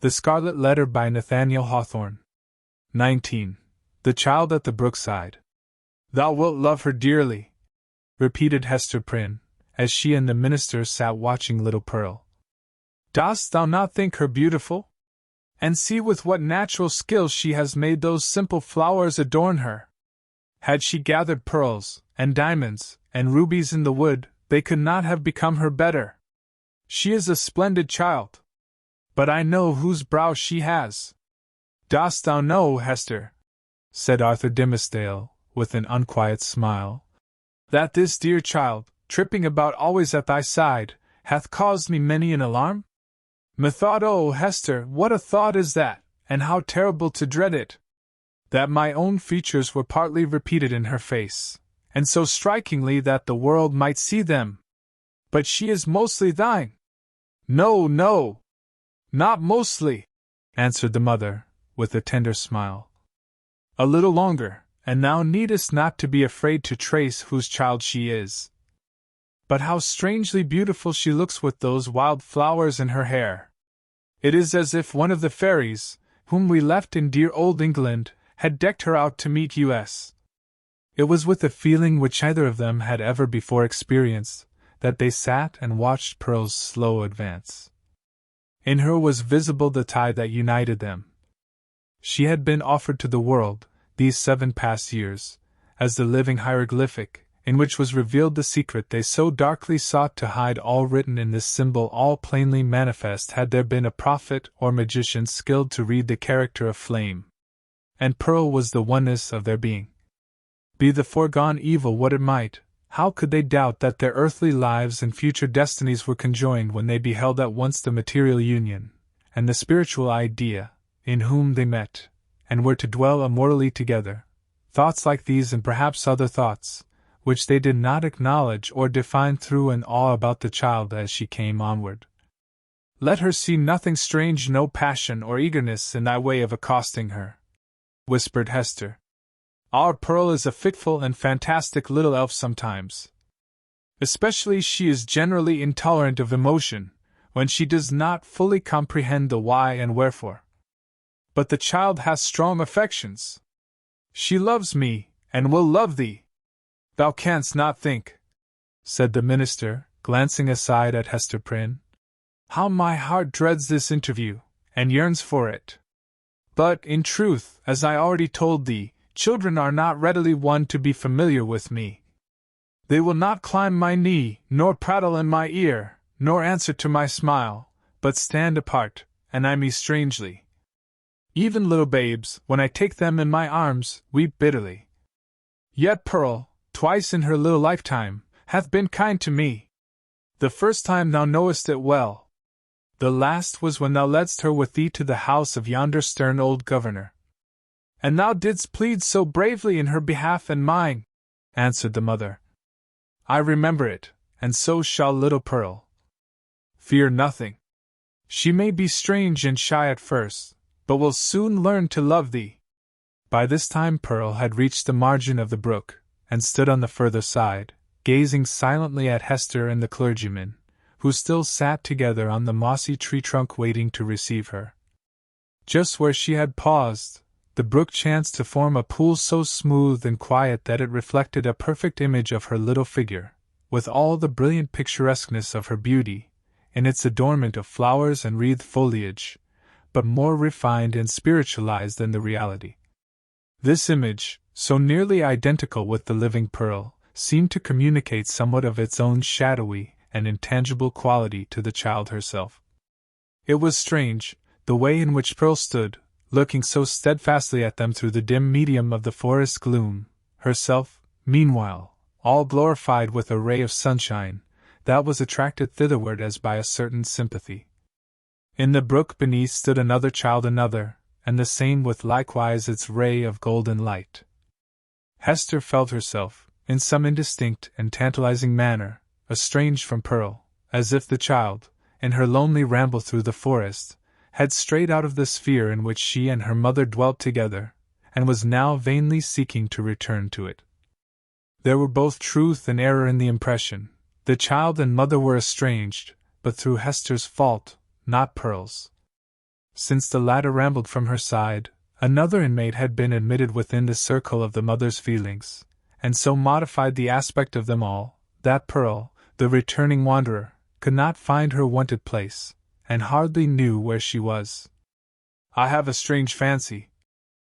The Scarlet Letter by Nathaniel Hawthorne. 19. The Child at the Brookside. Thou wilt love her dearly, repeated Hester Prynne, as she and the minister sat watching little Pearl. Dost thou not think her beautiful? And see with what natural skill she has made those simple flowers adorn her. Had she gathered pearls, and diamonds, and rubies in the wood, they could not have become her better. She is a splendid child. But I know whose brow she has. Dost thou know, Hester, said Arthur Dimmesdale, with an unquiet smile, that this dear child, tripping about always at thy side, hath caused me many an alarm? Methought, oh, Hester, what a thought is that, and how terrible to dread it! That my own features were partly repeated in her face, and so strikingly that the world might see them. But she is mostly thine. No, no, not mostly, answered the mother, with a tender smile. A little longer, and thou needest not to be afraid to trace whose child she is. But how strangely beautiful she looks with those wild flowers in her hair! It is as if one of the fairies, whom we left in dear old England, had decked her out to meet us. It was with a feeling which neither of them had ever before experienced, that they sat and watched Pearl's slow advance. In her was visible the tie that united them. She had been offered to the world, these 7 past years, as the living hieroglyphic, in which was revealed the secret they so darkly sought to hide. All written in this symbol, all plainly manifest had there been a prophet or magician skilled to read the character of flame. And Pearl was the oneness of their being. Be the foregone evil what it might, how could they doubt that their earthly lives and future destinies were conjoined when they beheld at once the material union, and the spiritual idea, in whom they met, and were to dwell immortally together? Thoughts like these, and perhaps other thoughts, which they did not acknowledge or define, threw an awe about the child as she came onward. Let her see nothing strange, no passion or eagerness in thy way of accosting her, whispered Hester. Our Pearl is a fitful and fantastic little elf sometimes. Especially she is generally intolerant of emotion, when she does not fully comprehend the why and wherefore. But the child has strong affections. She loves me, and will love thee. Thou canst not think, said the minister, glancing aside at Hester Prynne, how my heart dreads this interview, and yearns for it. But, in truth, as I already told thee, children are not readily won to be familiar with me. They will not climb my knee, nor prattle in my ear, nor answer to my smile, but stand apart, and eye me strangely. Even little babes, when I take them in my arms, weep bitterly. Yet Pearl, twice in her little lifetime, hath been kind to me. The first time thou knowest it well. The last was when thou ledst her with thee to the house of yonder stern old governor. And thou didst plead so bravely in her behalf and mine, answered the mother. I remember it, and so shall little Pearl. Fear nothing. She may be strange and shy at first, but will soon learn to love thee. By this time Pearl had reached the margin of the brook, and stood on the further side, gazing silently at Hester and the clergyman, who still sat together on the mossy tree trunk waiting to receive her. Just where she had paused, the brook chanced to form a pool so smooth and quiet that it reflected a perfect image of her little figure, with all the brilliant picturesqueness of her beauty, in its adornment of flowers and wreathed foliage, but more refined and spiritualized than the reality. This image, so nearly identical with the living Pearl, seemed to communicate somewhat of its own shadowy and intangible quality to the child herself. It was strange, the way in which Pearl stood, looking so steadfastly at them through the dim medium of the forest gloom, herself, meanwhile, all glorified with a ray of sunshine, that was attracted thitherward as by a certain sympathy. In the brook beneath stood another child, and the same with likewise its ray of golden light. Hester felt herself, in some indistinct and tantalizing manner, estranged from Pearl, as if the child, in her lonely ramble through the forest, had strayed out of the sphere in which she and her mother dwelt together, and was now vainly seeking to return to it. There were both truth and error in the impression. The child and mother were estranged, but through Hester's fault, not Pearl's. since the latter rambled from her side, another inmate had been admitted within the circle of the mother's feelings, and so modified the aspect of them all, that Pearl, the returning wanderer, could not find her wonted place, and hardly knew where she was. "I have a strange fancy,"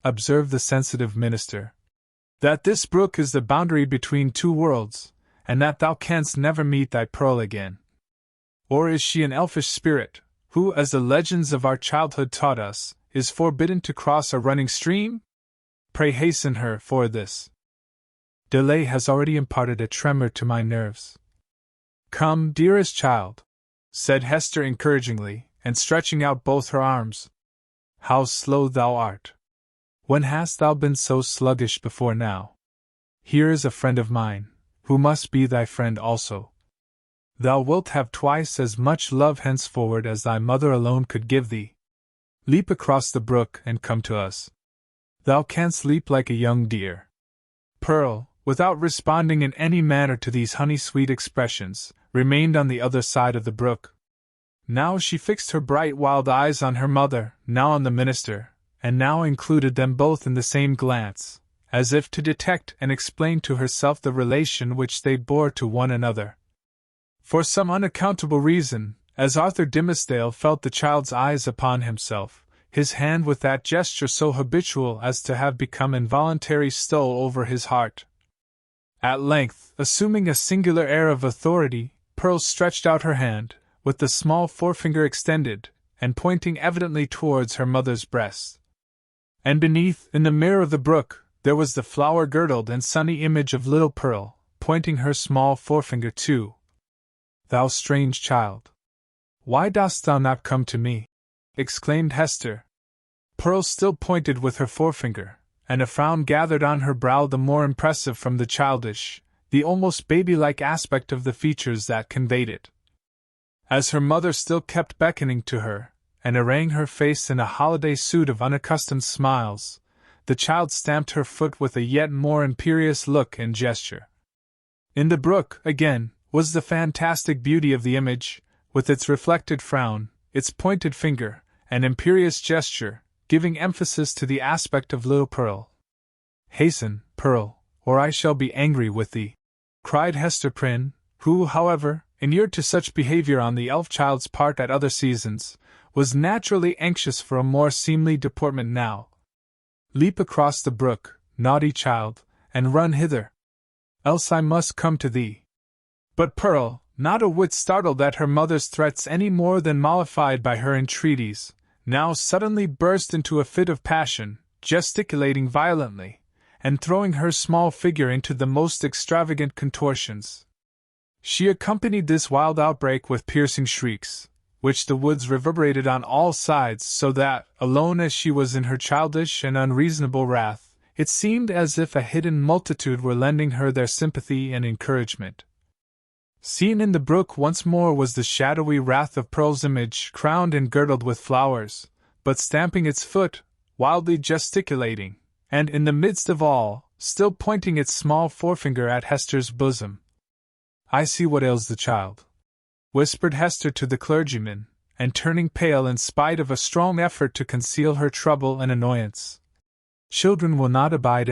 observed the sensitive minister, "that this brook is the boundary between two worlds, and that thou canst never meet thy Pearl again. Or is she an elfish spirit, who, as the legends of our childhood taught us, is forbidden to cross a running stream? Pray hasten her, for this delay has already imparted a tremor to my nerves." "Come, dearest child," said Hester encouragingly, and stretching out both her arms. "How slow thou art! When hast thou been so sluggish before now? Here is a friend of mine, who must be thy friend also. Thou wilt have twice as much love henceforward as thy mother alone could give thee. Leap across the brook and come to us. Thou canst leap like a young deer." Pearl, without responding in any manner to these honey-sweet expressions, remained on the other side of the brook. Now she fixed her bright wild eyes on her mother, now on the minister, and now included them both in the same glance, as if to detect and explain to herself the relation which they bore to one another. For some unaccountable reason, as Arthur Dimmesdale felt the child's eyes upon himself, his hand with that gesture so habitual as to have become involuntary stole over his heart. At length, assuming a singular air of authority, Pearl stretched out her hand, with the small forefinger extended, and pointing evidently towards her mother's breast. And beneath, in the mirror of the brook, there was the flower-girdled and sunny image of little Pearl, pointing her small forefinger too. "Thou strange child! Why dost thou not come to me?" exclaimed Hester. Pearl still pointed with her forefinger, and a frown gathered on her brow the more impressive from the childish, the almost baby-like aspect of the features that conveyed it. As her mother still kept beckoning to her, and arraying her face in a holiday suit of unaccustomed smiles, the child stamped her foot with a yet more imperious look and gesture. In the brook, again, was the fantastic beauty of the image, with its reflected frown, its pointed finger, and imperious gesture, giving emphasis to the aspect of little Pearl. "Hasten, Pearl, or I shall be angry with thee," cried Hester Prynne, who, however, inured to such behavior on the elf child's part at other seasons, was naturally anxious for a more seemly deportment now. "Leap across the brook, naughty child, and run hither. Else I must come to thee." But Pearl, not a whit startled at her mother's threats any more than mollified by her entreaties, now suddenly burst into a fit of passion, gesticulating violently, and throwing her small figure into the most extravagant contortions. She accompanied this wild outbreak with piercing shrieks, which the woods reverberated on all sides, so that, alone as she was in her childish and unreasonable wrath, it seemed as if a hidden multitude were lending her their sympathy and encouragement. Seen in the brook once more was the shadowy wrath of Pearl's image, crowned and girdled with flowers, but stamping its foot, wildly gesticulating, and in the midst of all, still pointing its small forefinger at Hester's bosom. "I see what ails the child," whispered Hester to the clergyman, and turning pale in spite of a strong effort to conceal her trouble and annoyance. "Children will not abide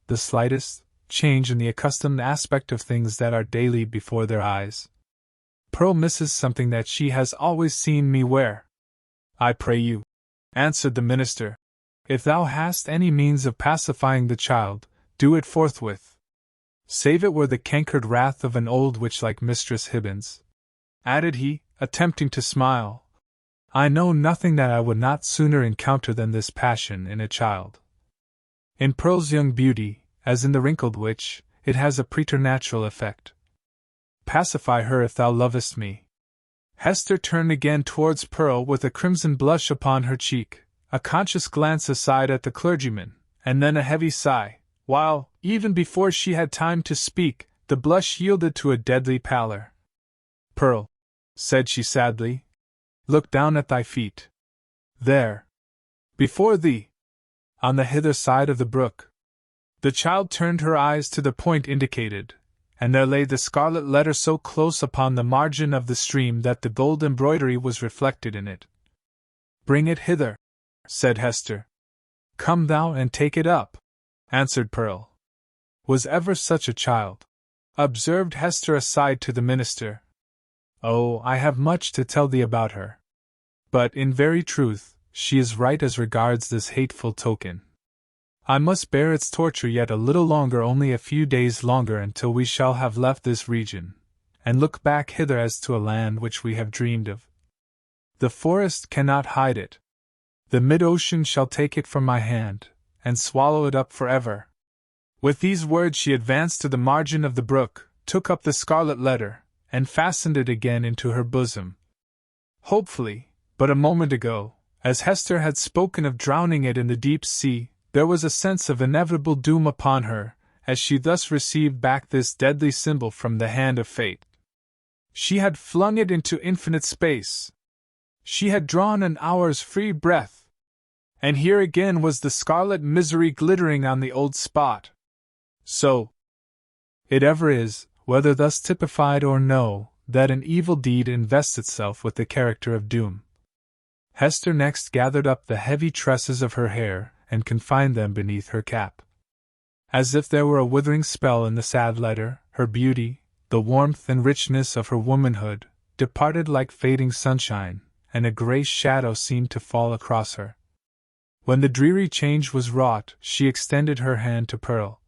the slightest, change in the accustomed aspect of things that are daily before their eyes. Pearl misses something that she has always seen me wear." "I pray you," answered the minister, "if thou hast any means of pacifying the child, do it forthwith. Save it were the cankered wrath of an old witch like Mistress Hibbins," added he, attempting to smile. "I know nothing that I would not sooner encounter than this passion in a child. In Pearl's young beauty, as in the wrinkled witch, it has a preternatural effect. Pacify her if thou lovest me." Hester turned again towards Pearl with a crimson blush upon her cheek, a conscious glance aside at the clergyman, and then a heavy sigh, while, even before she had time to speak, the blush yielded to a deadly pallor. "Pearl," said she sadly, "look down at thy feet. There. Before thee. On the hither side of the brook." The child turned her eyes to the point indicated, and there lay the scarlet letter so close upon the margin of the stream that the gold embroidery was reflected in it. Bring it hither, said Hester. Come thou and take it up, answered Pearl. Was ever such a child? Observed Hester aside to the minister. Oh, I have much to tell thee about her. But, in very truth, she is right as regards this hateful token. I must bear its torture yet a little longer, only a few days longer, until we shall have left this region, and look back hither as to a land which we have dreamed of. The forest cannot hide it. The mid-ocean shall take it from my hand, and swallow it up forever. With these words she advanced to the margin of the brook, took up the scarlet letter, and fastened it again into her bosom. Hopefully, but a moment ago, as Hester had spoken of drowning it in the deep sea, there was a sense of inevitable doom upon her, as she thus received back this deadly symbol from the hand of fate. She had flung it into infinite space. She had drawn an hour's free breath. And here again was the scarlet misery glittering on the old spot. So it ever is, whether thus typified or no, that an evil deed invests itself with the character of doom. Hester next gathered up the heavy tresses of her hair, and confined them beneath her cap. As if there were a withering spell in the sad letter, her beauty, the warmth and richness of her womanhood, departed like fading sunshine, and a grey shadow seemed to fall across her. When the dreary change was wrought, she extended her hand to Pearl.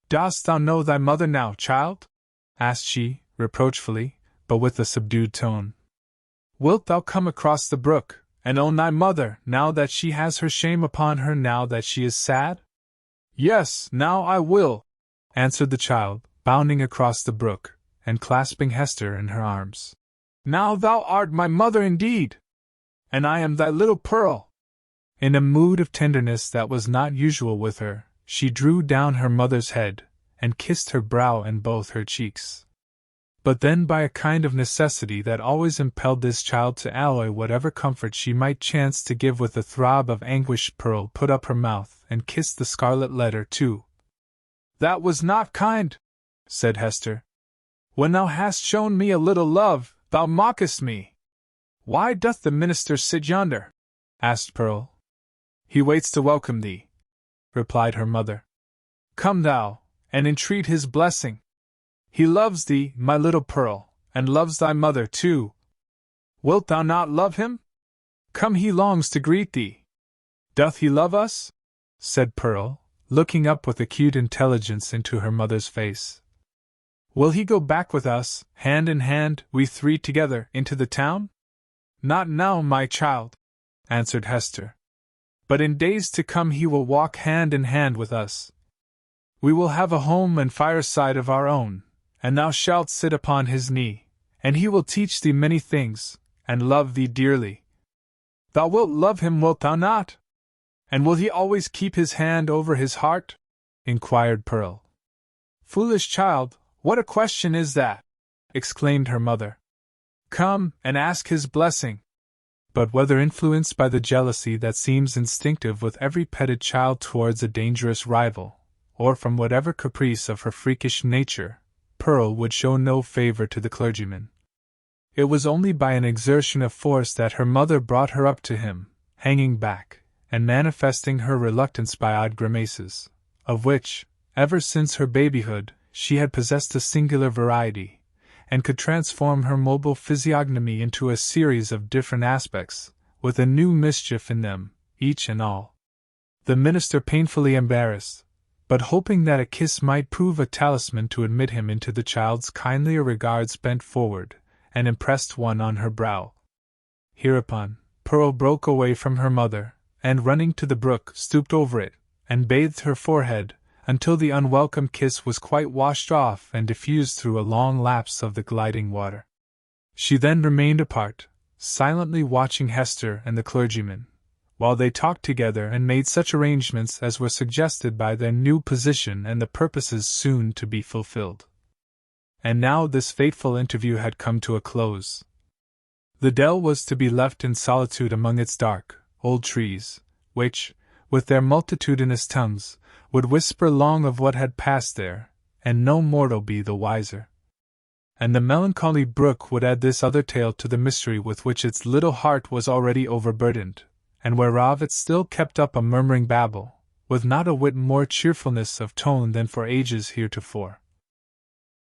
"Dost thou know thy mother now, child?" asked she, reproachfully, but with a subdued tone. "Wilt thou come across the brook, and own thy mother, now that she has her shame upon her, now that she is sad?" "Yes, now I will," answered the child, bounding across the brook, and clasping Hester in her arms. "Now thou art my mother indeed, and I am thy little Pearl." In a mood of tenderness that was not usual with her, she drew down her mother's head, and kissed her brow and both her cheeks. But then, by a kind of necessity that always impelled this child to alloy whatever comfort she might chance to give with a throb of anguish, Pearl put up her mouth and kissed the scarlet letter too. "That was not kind," said Hester. "When thou hast shown me a little love, thou mockest me." "Why doth the minister sit yonder?" asked Pearl. "He waits to welcome thee," replied her mother. "Come thou, and entreat his blessing. He loves thee, my little Pearl, and loves thy mother too. Wilt thou not love him? Come, he longs to greet thee." "Doth he love us?" said Pearl, looking up with acute intelligence into her mother's face. "Will he go back with us, hand in hand, we three together, into the town?" "Not now, my child," answered Hester. "But in days to come he will walk hand in hand with us. We will have a home and fireside of our own, and thou shalt sit upon his knee, and he will teach thee many things, and love thee dearly. Thou wilt love him, wilt thou not? And will he always keep his hand over his heart?" inquired Pearl. "Foolish child, what a question is that!" exclaimed her mother. "Come, and ask his blessing." But whether influenced by the jealousy that seems instinctive with every petted child towards a dangerous rival, or from whatever caprice of her freakish nature, Pearl would show no favor to the clergyman. It was only by an exertion of force that her mother brought her up to him, hanging back, and manifesting her reluctance by odd grimaces, of which, ever since her babyhood, she had possessed a singular variety, and could transform her mobile physiognomy into a series of different aspects, with a new mischief in them, each and all. The minister, painfully embarrassed, but hoping that a kiss might prove a talisman to admit him into the child's kindlier regards, bent forward, and impressed one on her brow. Hereupon, Pearl broke away from her mother, and running to the brook, stooped over it, and bathed her forehead, until the unwelcome kiss was quite washed off and diffused through a long lapse of the gliding water. She then remained apart, silently watching Hester and the clergyman, while they talked together and made such arrangements as were suggested by their new position and the purposes soon to be fulfilled. And now this fateful interview had come to a close. The dell was to be left in solitude among its dark, old trees, which, with their multitudinous tongues, would whisper long of what had passed there, and no mortal be the wiser. and the melancholy brook would add this other tale to the mystery with which its little heart was already overburdened, and whereof it still kept up a murmuring babble, with not a whit more cheerfulness of tone than for ages heretofore.